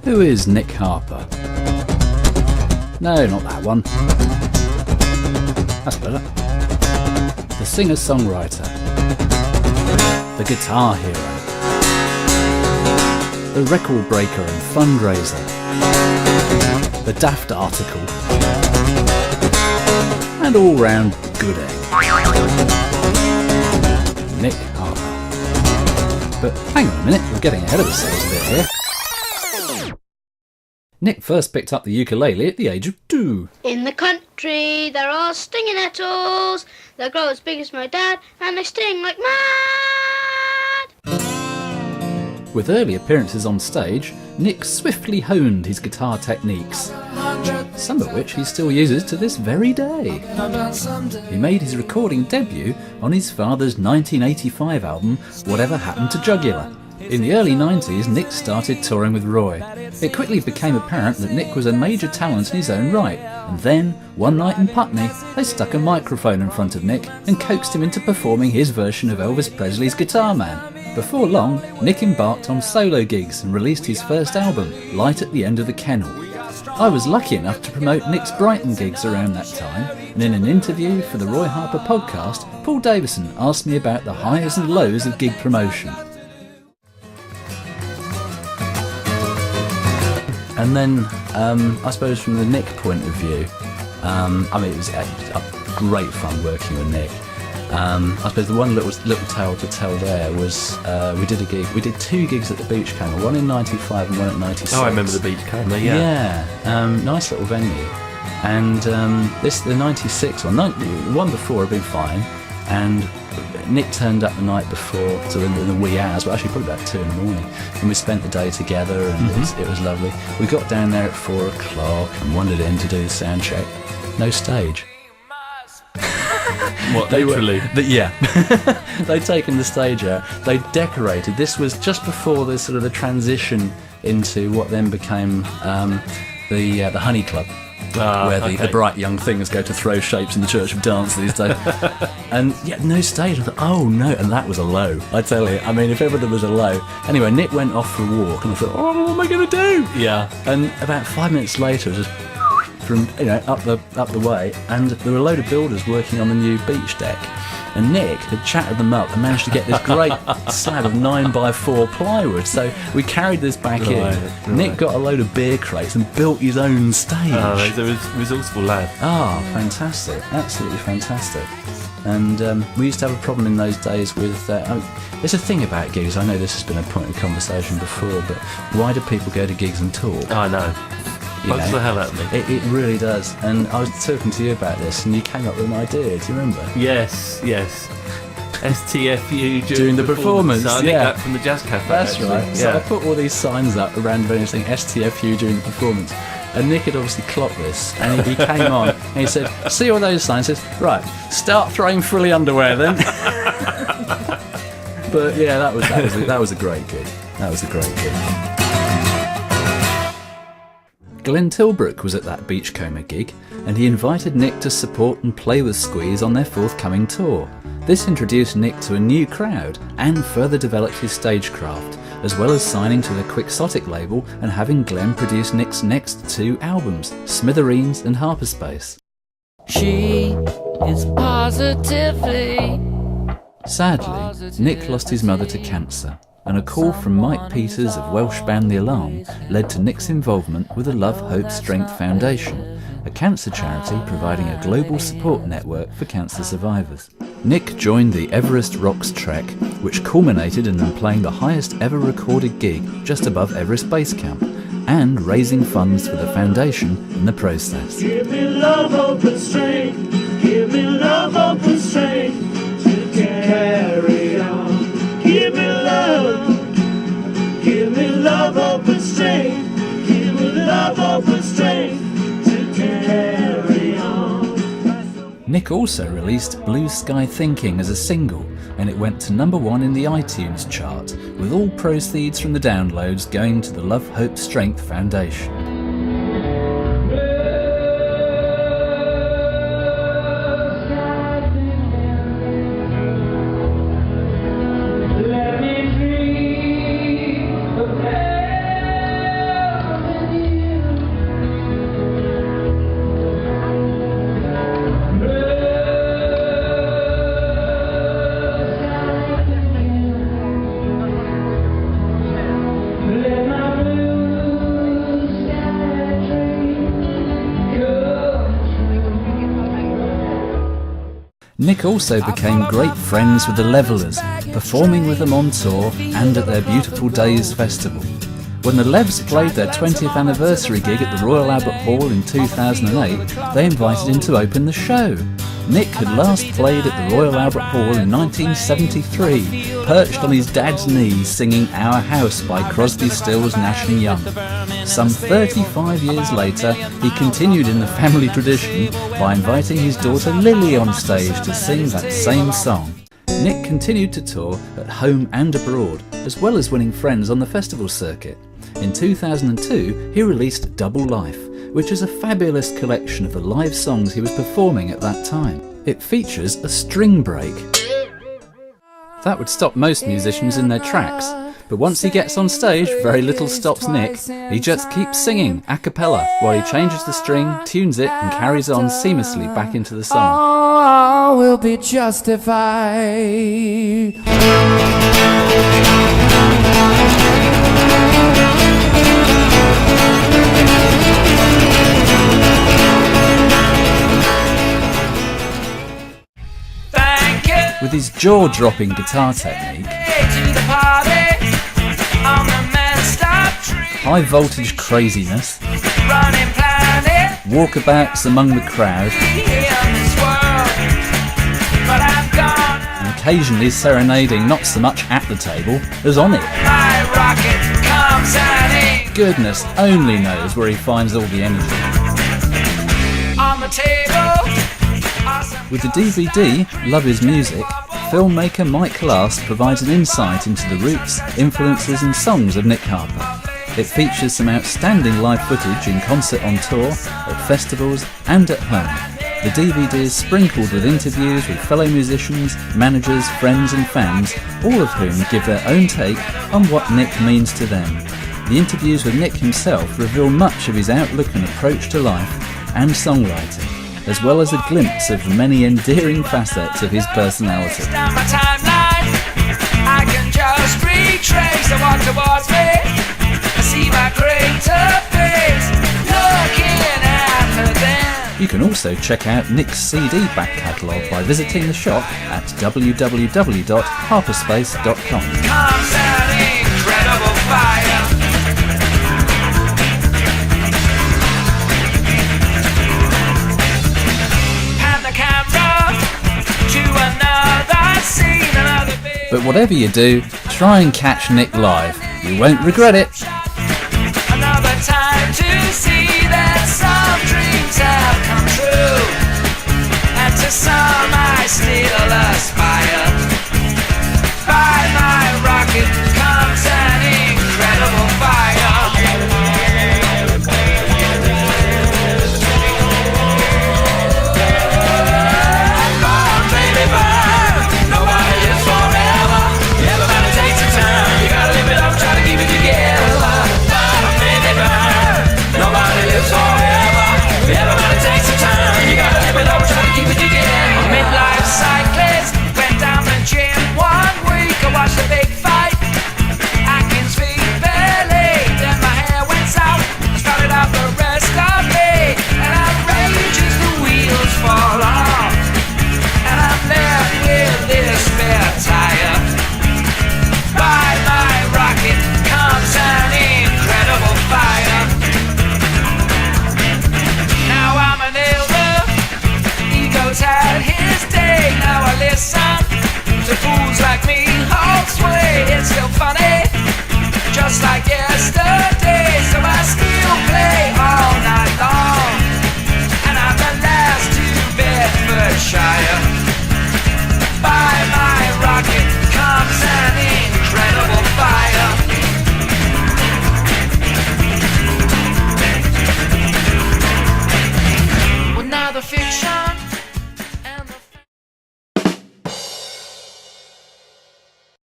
Who is Nick Harper? No, not that one. That's better. The singer-songwriter. The guitar hero. The record breaker and fundraiser. The daft article. And all-round good egg. Nick Harper. But hang on a minute, we're getting ahead of ourselves a bit here. Nick first picked up the ukulele at the age of 2. In the country there are stinging nettles. They grow as big as my dad and they sting like mad. With early appearances on stage, Nick swiftly honed his guitar techniques, some of which he still uses to this very day. He made his recording debut on his father's 1985 album, Whatever Happened to Jugular. In the early 90s, Nick started touring with Roy. It quickly became apparent that Nick was a major talent in his own right, and then, one night in Putney, they stuck a microphone in front of Nick and coaxed him into performing his version of Elvis Presley's Guitar Man. Before long, Nick embarked on solo gigs and released his first album, Light at the End of the Kennel. I was lucky enough to promote Nick's Brighton gigs around that time, and in an interview for the Roy Harper podcast, Paul Davison asked me about the highs and lows of gig promotion. And then, I suppose from the Nick point of view, it was great fun working with Nick. I suppose the one little tale to tell there was we did 2 gigs at the Beach Camel, one in 95 and one at 96. Oh, I remember the Beach Camel, yeah. Yeah, nice little venue. And the 96 one, the one before had been fine, and Nick turned up the night before, so in the wee hours, but actually probably about 2 in the morning, and we spent the day together, and it was lovely. We got down there at 4 o'clock and wandered in to do the sound check. No stage. What, literally? Yeah. They'd taken the stage out. They decorated. This was just before the sort of the transition into what then became the Honey Club. Where the bright young things go to throw shapes in the Church of Dance these days. And yeah, no stage. I thought, oh no, and that was a low, I tell you. I mean, if ever there was a low. Anyway, Nick went off for a walk, and I thought, oh, what am I going to do? Yeah. And about 5 minutes later, just from up the way, and there were a load of builders working on the new beach deck. And Nick had chatted them up and managed to get this great slab of 9x4 plywood. So we carried this back in. Right. Nick got a load of beer crates and built his own stage. Oh, he's a resourceful lad. Fantastic. Absolutely fantastic. And we used to have a problem in those days with... there's a thing about gigs. I know this has been a point of conversation before, but why do people go to gigs and talk? I know. Bugs the hell out of me. It really does. And I was talking to you about this, and you came up with an idea. Do you remember? Yes. STFU during the performance. So I think that from the Jazz Cafe. That's actually. right. Yeah. So I put all these signs up around the venue saying STFU during the performance. And Nick had obviously clocked this, and he came on and he said, "See all those signs?" He says, "Right, start throwing frilly underwear then." But yeah, that was a great gig. That was a great gig. Glenn Tilbrook was at that Beachcomber gig, and he invited Nick to support and play with Squeeze on their forthcoming tour. This introduced Nick to a new crowd and further developed his stagecraft, as well as signing to the Quixotic label and having Glenn produce Nick's next 2 albums, Smithereens and Harperspace. She is positively. Sadly, Nick lost his mother to cancer, and a call from Mike Peters of Welsh band The Alarm led to Nick's involvement with the Love, Hope, Strength Foundation, a cancer charity providing a global support network for cancer survivors. Nick joined the Everest Rocks trek, which culminated in them playing the highest ever recorded gig just above Everest Base Camp, and raising funds for the foundation in the process. Give me love, hope and strength. Give me love, hope and strength to carry on. Give me love, hope and strength. Give me love, hope and strength to carry on. Nick also released Blue Sky Thinking as a single, and it went to #1 in the iTunes chart, with all proceeds from the downloads going to the Love, Hope, Strength Foundation. Nick also became great friends with the Levellers, performing with them on tour and at their Beautiful Days festival. When the Levs played their 20th anniversary gig at the Royal Albert Hall in 2008, they invited him to open the show. Nick had last played at the Royal Albert Hall in 1973, perched on his dad's knees singing Our House by Crosby, Stills, Nash & Young. Some 35 years later, he continued in the family tradition by inviting his daughter Lily on stage to sing that same song. Nick continued to tour at home and abroad, as well as winning friends on the festival circuit. In 2002, he released Double Life, which is a fabulous collection of the live songs he was performing at that time. It features a string break. That would stop most musicians in their tracks, but once he gets on stage, very little stops Nick. He just keeps singing a cappella while he changes the string, tunes it, and carries on seamlessly back into the song. All will be justified. With his jaw-dropping guitar technique, high-voltage craziness, walkabouts among the crowd, and occasionally serenading not so much at the table as on it. Goodness only knows where he finds all the energy. With the DVD, Love Is Music, filmmaker Mike Last provides an insight into the roots, influences and songs of Nick Harper. It features some outstanding live footage in concert on tour, at festivals and at home. The DVD is sprinkled with interviews with fellow musicians, managers, friends and fans, all of whom give their own take on what Nick means to them. The interviews with Nick himself reveal much of his outlook and approach to life and songwriting, as well as a glimpse of the many endearing facets of his personality. You can also check out Nick's CD back catalogue by visiting the shop at www.harperspace.com. But whatever you do, try and catch Nick live. You won't regret it. Another time to see that some dreams have come true, and to some I still aspire. By my rocket comes an incredible fire. Fools like me hold sway, it's still funny, just like yesterday.